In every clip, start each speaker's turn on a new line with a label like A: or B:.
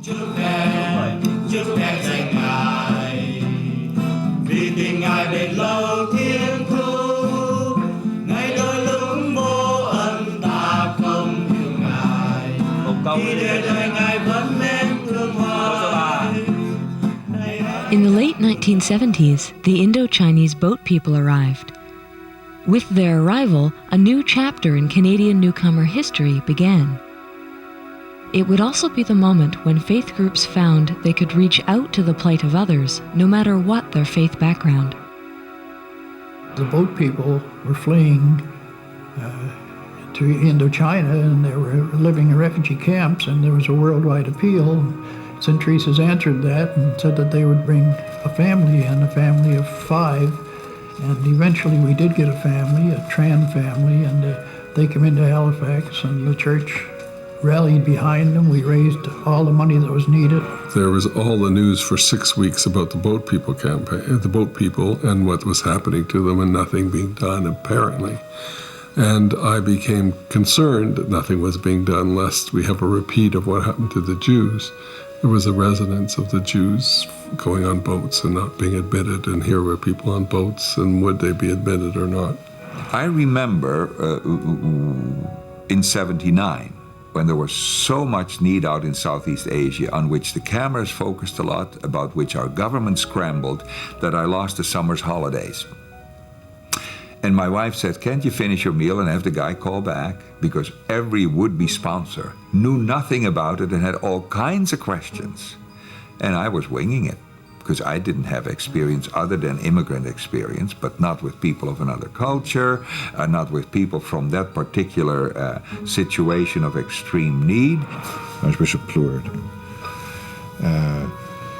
A: chúc mẹ dành ngài vì tình ngài bền lâu thiên thu ngày đôi lúc vô ân ta không hiểu ngài khi để đời ngài vẫn nên thương hoài.
B: In the late 1970s, the Indo-Chinese boat people arrived. With their arrival, a new chapter in Canadian newcomer history began. It would also be the moment when faith groups found they could reach out to the plight of others, no matter what their faith background.
C: The boat people were fleeing to Indochina, and they were living in refugee camps, and there was a worldwide appeal. St. Teresa's answered that and said that they would bring a family in, a family of 5, and eventually we did get a family, a Tran family, and they came into Halifax, and the church rallied behind them. We raised all the money that was needed.
D: There was all the news for 6 weeks about the boat people campaign, the boat people and what was happening to them, and nothing being done, apparently. And I became concerned that nothing was being done, lest we have a repeat of what happened to the Jews. There was a residence of the Jews going on boats and not being admitted, and here were people on boats, and would they be admitted or not?
E: I remember in '79, when there was so much need out in Southeast Asia, on which the cameras focused a lot, about which our government scrambled, that I lost the summer's holidays. And my wife said, can't you finish your meal and have the guy call back? Because every would-be sponsor knew nothing about it and had all kinds of questions. And I was winging it, because I didn't have experience other than immigrant experience, but not with people of another culture, not with people from that particular situation of extreme need.
F: Archbishop Plourde,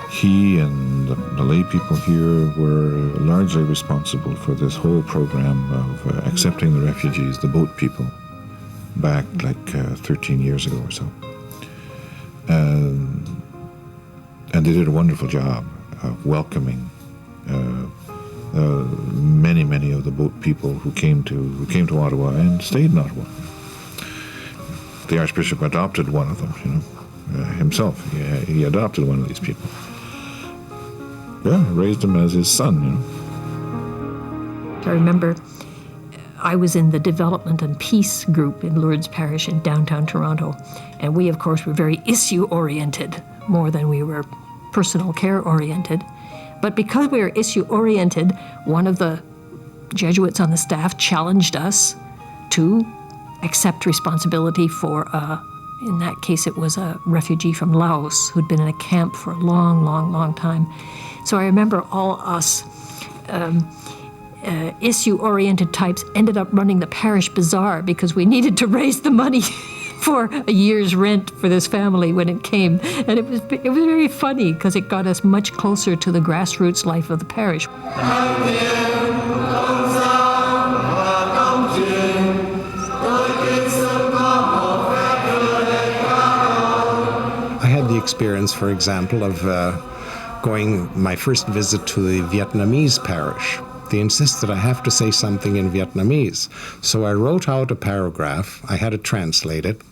F: he and the lay people here were largely responsible for this whole program of accepting the refugees, the boat people, back like 13 years ago or so. And they did a wonderful job of welcoming many of the boat people who came to Ottawa and stayed in Ottawa. The Archbishop adopted one of them, himself. He adopted one of these people. Yeah, raised him as his son,
G: I remember I was in the Development and Peace group in Lourdes Parish in downtown Toronto, and we, of course, were very issue-oriented, more than we were personal care-oriented. But because we were issue-oriented, one of the Jesuits on the staff challenged us to accept responsibility for, in that case, it was a refugee from Laos who'd been in a camp for a long time. So I remember all us issue-oriented types ended up running the parish bazaar because we needed to raise the money for a year's rent for this family when it came. And it was very funny because it got us much closer to the grassroots life of the parish.
H: I had the experience, for example, of going my first visit to the Vietnamese parish. They insisted I have to say something in Vietnamese. So I wrote out a paragraph, I had it translated,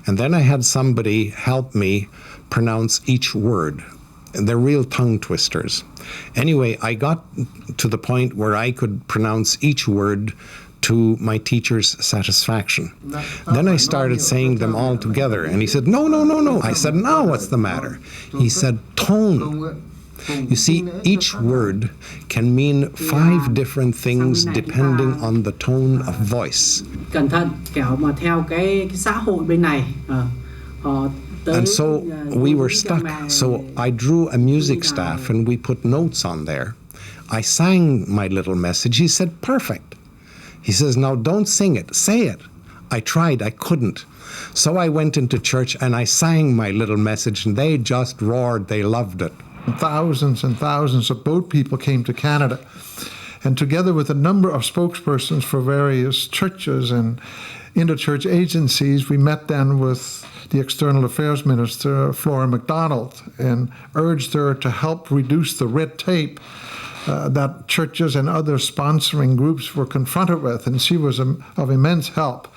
H: and then I had somebody help me pronounce each word. And they're real tongue twisters. Anyway, I got to the point where I could pronounce each word to my teacher's satisfaction. Then I started saying them all together, and he said, no. I said, now what's the matter? He said, tone. You see, each word can mean 5 different things depending on the tone of voice. And so we were stuck. So I drew a music staff and we put notes on there. I sang my little message. He said, perfect. He says, now don't sing it, say it. I tried, I couldn't. So I went into church and I sang my little message and they just roared, they loved it.
I: Thousands and thousands of boat people came to Canada. And together with a number of spokespersons for various churches and inter-church agencies, we met then with the External Affairs Minister, Flora MacDonald, and urged her to help reduce the red tape that churches and other sponsoring groups were confronted with. And she was of immense help.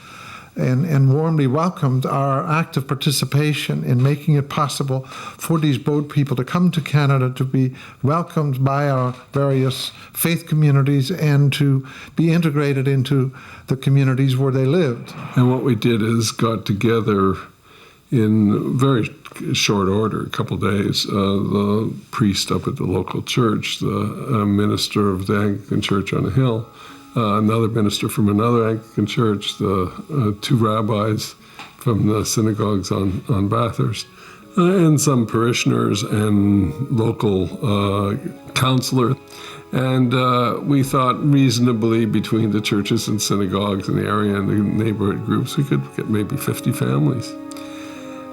I: and warmly welcomed our active participation in making it possible for these boat people to come to Canada, to be welcomed by our various faith communities, and to be integrated into the communities where they lived.
D: And what we did is got together in very short order, a couple of days, the priest up at the local church, the minister of the Anglican Church on the Hill, another minister from another Anglican church, the two rabbis from the synagogues on Bathurst, and some parishioners and local counselor. And we thought reasonably between the churches and synagogues in the area and the neighborhood groups, we could get maybe 50 families.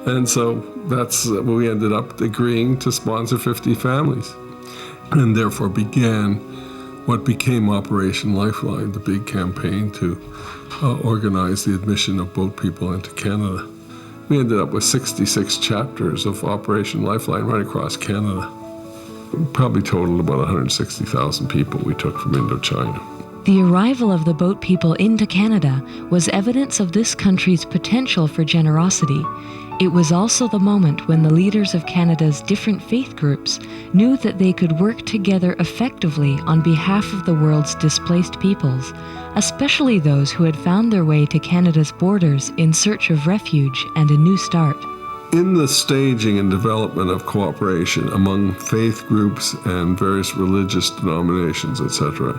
D: And so that's we ended up agreeing to sponsor 50 families, and therefore began what became Operation Lifeline, the big campaign to organize the admission of boat people into Canada. We ended up with 66 chapters of Operation Lifeline right across Canada. Probably totaled about 160,000 people we took from Indochina.
B: The arrival of the boat people into Canada was evidence of this country's potential for generosity. It was also the moment when the leaders of Canada's different faith groups knew that they could work together effectively on behalf of the world's displaced peoples, especially those who had found their way to Canada's borders in search of refuge and a new start.
D: In the staging and development of cooperation among faith groups and various religious denominations, etc.,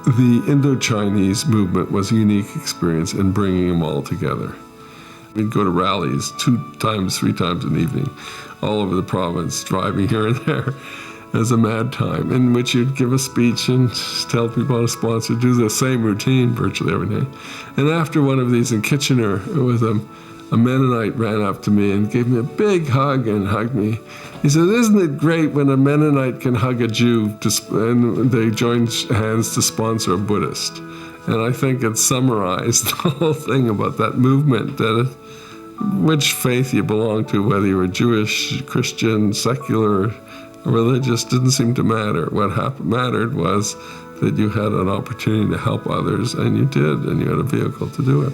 D: the Indo-Chinese movement was a unique experience in bringing them all together. We'd go to rallies 2 times, 3 times an evening, all over the province, driving here and there as a mad time, in which you'd give a speech and tell people how to sponsor, do the same routine virtually every day. And after one of these in Kitchener with a Mennonite ran up to me and gave me a big hug and hugged me. He said, "Isn't it great when a Mennonite can hug a Jew and they join hands to sponsor a Buddhist?" And I think it summarized the whole thing about that movement, that which faith you belong to, whether you were Jewish, Christian, secular, religious, didn't seem to matter. What mattered was that you had an opportunity to help others, and you did, and you had a vehicle to do it.